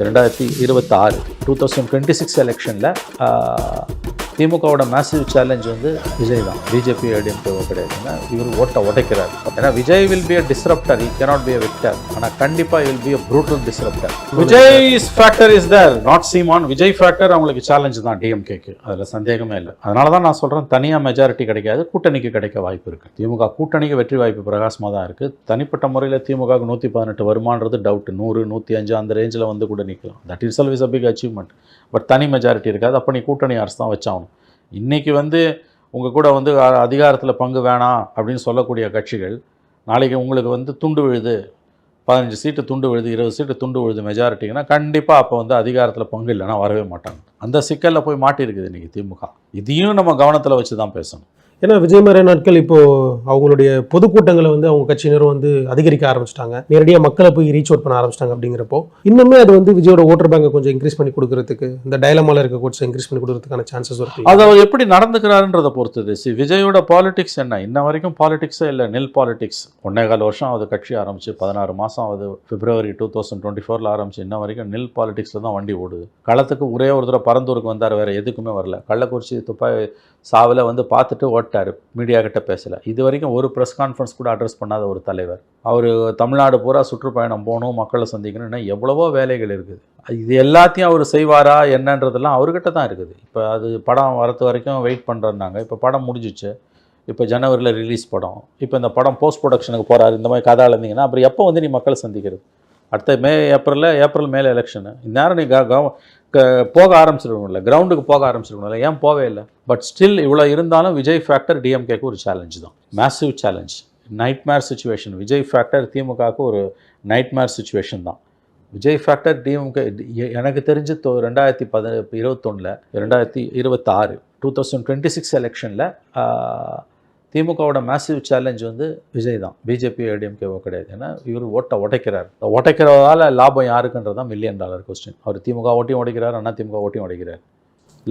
2026 2026 எலெக்ஷனில் திமுகவோட massive challenge வந்து விஜய் தான். பிஜேபி ஏடிஎம்கேவோ கிடையாதுன்னா இவர் ஓட்டை உடைக்கிறார். ஏன்னா Vijay will be a disruptor, he cannot be a victor. ஆனால் கண்டிப்பாக will be a brutal disruptor. Vijay factor is there, not Seeman. Vijay factor அவங்களுக்கு சேலஞ்சு தான் டிஎம்கேக்கு, அதில் சந்தேகமே இல்லை. அதனால தான் நான் சொல்கிறேன், தனியாக மெஜாரிட்டி கிடைக்காது, கூட்டணிக்கு கிடைக்க வாய்ப்பு இருக்குது. திமுக கூட்டணிக்கு வெற்றி வாய்ப்பு பிரகாசமாக தான் இருக்குது. தனிப்பட்ட முறையில் திமுக 118 வருமானது டவுட், 100 105 அந்த ரேஞ்சில் வந்து கூட நிற்கலாம். That is always a big achievement. But தனி மெஜாரிட்டி இருக்காது. அப்போ நீ கூட்டணி அரசு தான் வச்சாகணும். இன்றைக்கி வந்து உங்கள் கூட வந்து அதிகாரத்தில் பங்கு வேணாம் அப்படின்னு சொல்லக்கூடிய கட்சிகள் நாளைக்கு உங்களுக்கு வந்து துண்டு விழுது, 15 சீட்டு துண்டு விழுது, 20 சீட்டு துண்டு விழுது மெஜாரிட்டிங்கன்னா கண்டிப்பாக அப்போ வந்து அதிகாரத்தில் பங்கு இல்லைன்னா வரவே மாட்டாங்க. அந்த சிக்கலில் போய் மாட்டியிருக்குது இன்றைக்கி திமுக. இதையும் நம்ம கவனத்தில் வச்சு தான் பேசணும். ஏன்னா விஜய் மாதிரியான நாட்கள் இப்போது அவங்களுடைய பொதுக்கூட்டங்களை வந்து அவங்க கட்சியினரும் வந்து அதிகரிக்க ஆரம்பிச்சிட்டாங்க, நேரடியாக மக்களை போய் ரீச் அவுட் பண்ண ஆரம்பிச்சிட்டாங்க. அப்படிங்கிறப்போ இன்னுமே அது வந்து விஜயோட ஓட்டர் பேங்கை கொஞ்சம் இன்க்ரீஸ் பண்ணி கொடுக்கறதுக்கு, இந்த டைலமால இருக்க கொஞ்சம் இன்க்ரீஸ் பண்ணி கொடுக்கறதுக்கான சான்சஸ் இருக்கு. அது அவர் எப்படி நடந்துக்கிறாருன்றதை பொறுத்தது. விஜயோட பாலிடிக்ஸ் என்ன, இன்ன வரைக்கும் பாலிடிக்ஸே இல்லை, நில் பாலிடிக்ஸ். 1.25 வருஷம் ஆகுது கட்சி ஆரம்பிச்சு, 16 மாதம் ஆகுது. February 2024 ஆரம்பிச்சு இன்ன வரைக்கும் நில் பாலிடிக்ஸில் தான் வண்டி ஓடுது. களத்துக்கு ஒரே ஒரு தடவை பரந்தூருக்கு வந்தார், வேறு எதுக்குமே வரல. கள்ளக்குறிச்சி துப்பாக்கி சாவில் வந்து பார்த்துட்டு ஓட்டார், மீடியா கிட்ட பேசலை. இது வரைக்கும் ஒரு ப்ரெஸ் கான்ஃபரன்ஸ் கூட அட்ரஸ் பண்ணாத ஒரு தலைவர். அவர் தமிழ்நாடு பூரா சுற்றுப்பயணம் போகணும், மக்களை சந்திக்கணும்னா எவ்வளவோ வேலைகள் இருக்குது. இது எல்லாத்தையும் அவர் செய்வாரா என்னன்றதெல்லாம் அவர்கிட்ட தான் இருக்குது. இப்போ அது படம் வரது வரைக்கும் வெயிட் பண்ணுறேன்னாங்க. இப்போ படம் முடிஞ்சிச்சு, இப்போ ஜனவரியில் ரிலீஸ் படம். இப்போ இந்த படம் போஸ்ட் ப்ரொடக்ஷனுக்கு போகிறாரு. இந்த மாதிரி கதை இருந்தீங்கன்னா அப்புறம் எப்போ வந்து நீ மக்களை சந்திக்கிறது? அடுத்த ஏப்ரல் மேலே எலெக்ஷனு. இந்நேரம் நீ போக ஆரம்பிச்சிருக்கணும்ல, கிரவுண்டுக்கு போக ஆரம்பிச்சிருக்கணும்ல, ஏன் போவே இல்லை? பட் ஸ்டில் இவ்வளோ இருந்தாலும் விஜய் ஃபேக்டர் டிஎம்கேக்கு ஒரு சேலஞ்சு தான், massive challenge, nightmare situation. Vijay factor திமுகவுக்கு ஒரு நைட்மேர் சுச்சுவேஷன் தான். விஜய் ஃபேக்டர் டிஎம்கே எனக்கு தெரிஞ்சு 2021 2026 2026 எலெக்ஷனில் திமுகவோட மேசிவ் சேலஞ்ச் வந்து விஜய் தான். பிஜேபி ஏடிஎம்கேவோ கிடையாது. ஏன்னா இவர் ஓட்டை உடைக்கிறார். உடைக்கிறதால லாபம் யாருக்குன்றதான் $1 மில்லியன் கொஸ்டின். அவர் திமுக ஓட்டையும் உடைக்கிறார், அண்ணா திமுக ஓட்டையும் உடைக்கிறார்.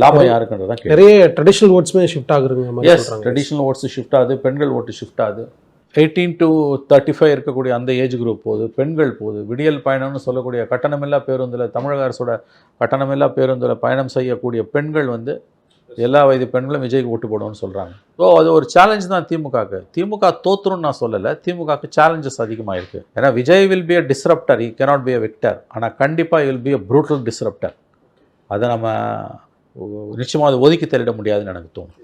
லாபம் யாருக்குன்றதான் நிறைய ட்ரெடிஷ்னல் ஓட்ஸுமே ஷிஃப்ட் ஆகுதுங்க. எஸ், ட்ரெடிஷ்னல் ஓட்ஸ் ஷிஃப்ட் ஆகுது, பெண்கள் ஓட்டு ஷிஃப்ட் ஆகுது. 18 to 35 இருக்கக்கூடிய அந்த ஏஜ் குரூப் போகுது, பெண்கள் போகுது. விடியல் பயணம்னு சொல்லக்கூடிய கட்டணமில்லா பேருந்தில், தமிழக அரசோட கட்டணமில்லா பேருந்தில் பயணம் செய்யக்கூடிய பெண்கள் வந்து எல்லா வயது பெண்களும் விஜய்க்கு ஓட்டு போடுவோம்னு சொல்கிறாங்க. ஸோ அது ஒரு சேலஞ்ச் தான் திமுகவுக்கு. திமுக தோற்றுருன்னு நான் சொல்லலை, திமுகவுக்கு சேலஞ்சஸ் அதிகமாக இருக்குது. ஏன்னா Vijay will be a disruptor, he cannot be a victor. ஆனால் கண்டிப்பாக will be a brutal disruptor. அதை நம்ம நிச்சயமாக அதை ஒதுக்கி தள்ளிட முடியாதுன்னு எனக்கு தோணும்.